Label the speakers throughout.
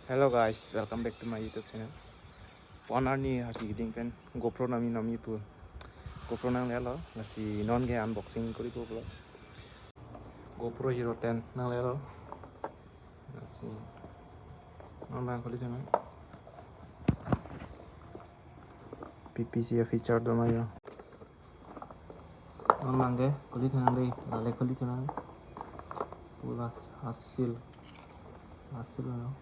Speaker 1: Hello guys, welcome back to my YouTube channel. One ni harsi giding pen GoPro nami pu GoPro nang lelo ngasi non ge unboxing kori ko blo. GoPro Hero 10 nang lelo ngasi non bang koli chana. PPC feature do mayo. Non bang ge koli chana dei lale koli chana. Pulas hasil no.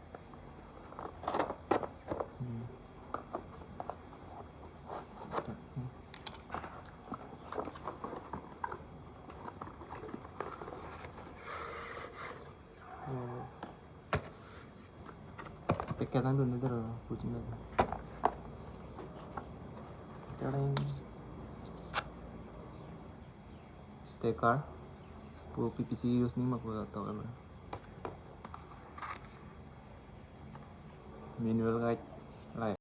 Speaker 1: Peketan dulu neder pucing dulu. Sekarang stiker pu PPC use ni mak tau kan. Manual guide lại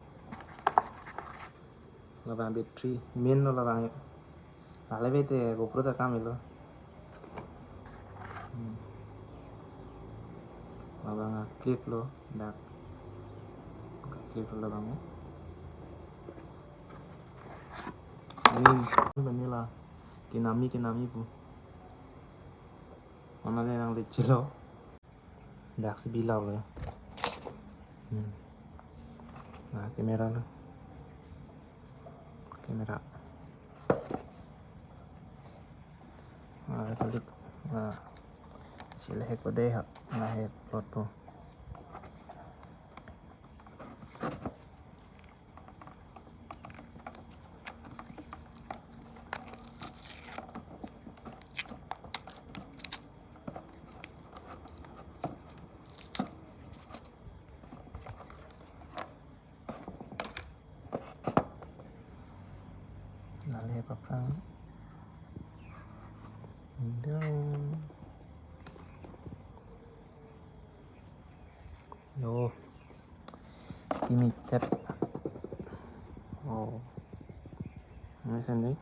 Speaker 1: là vàng battery main nó là vàng là lấy về thì GoPro ta cam rồi là vàng clip lo đạt clip là vàng ini ini là kinami bu mana yang leceh lo đạt sebilau rồi nah kamera lo kamera klik là sila hek pada hak na hek plot po nalih apa prang yo limited oh ini sendiri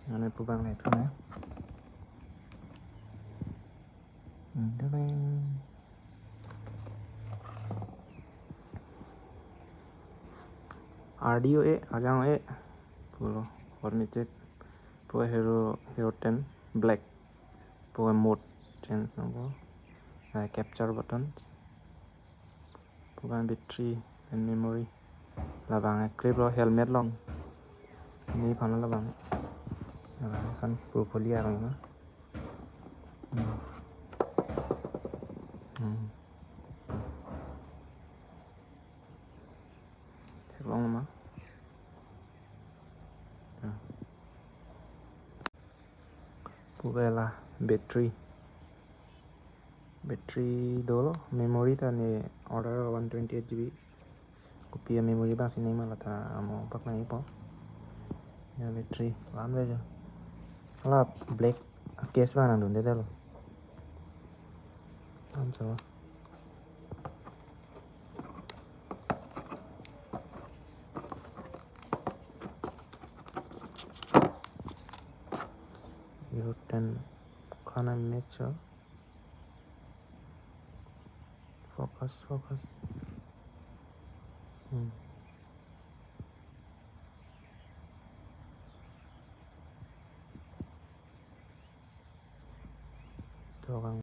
Speaker 1: ini pubang itu ya RDO ajang pulo furniture po hero 10 black po mode change no capture button po battery and memory labang clip lo helmet long ini panel labang kan portfolio orang na long ma puvela battery dolo memory ta ni order 128 GB copy memory ba sini malah ta mau pak nai po ya battery lam về chưa là black case ba nang dun de lo am cho Hero 10 khana match focus cho kan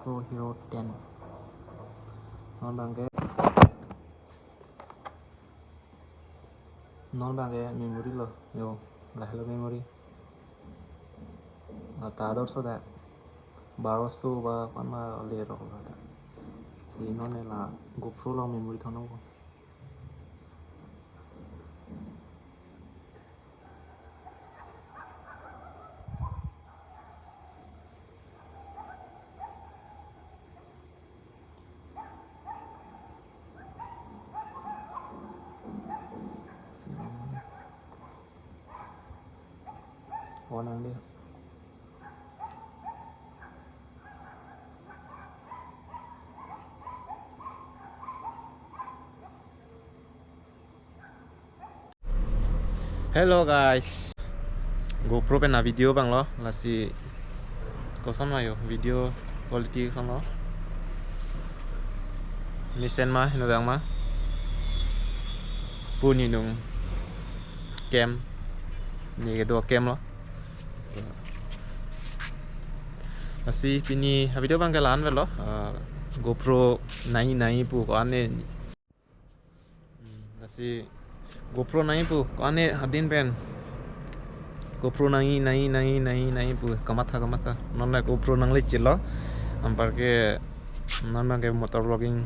Speaker 1: Pro Hero 10 non bằng cái memory lo yo là hello memory là ta đốt số đẹp bảo số và con mà lệ rồi thì nó này là GoPro lo memory thôi nó on ang đi Hello guys. GoPro pe na video bang lo lasi kosan ma yo video quality kosan lo. Listen ma no dang ma. Puni nung cam ni kedua cam lo. Lasi pini video bang kelan lo. GoPro nai pu ko ane. Lasi GoPro nai pu ko ane hadin pen. GoPro nai pu kamata non la GoPro nang le chilo ampar ke non ke motor vlogging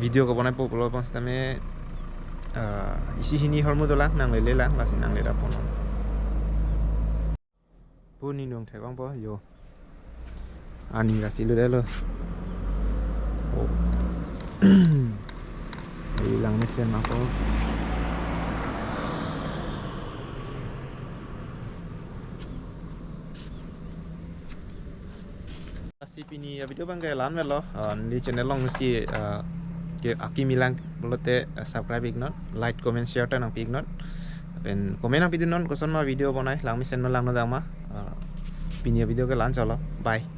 Speaker 1: video ko banai pu lo bang stame isi hini hormu dolang nang le lang lasi nang le da pono puni dong thai bang po yo ani ra chilu de lo oh hilang mesin aku si pini video bang kayak lan lo di channel long si ke aki milang bolote subscribe ignot like comment share ta nang pi ignot pen comment nang pi non koson ma video bonai lang misen no lang no dang ma pini video ke lan chalo bye.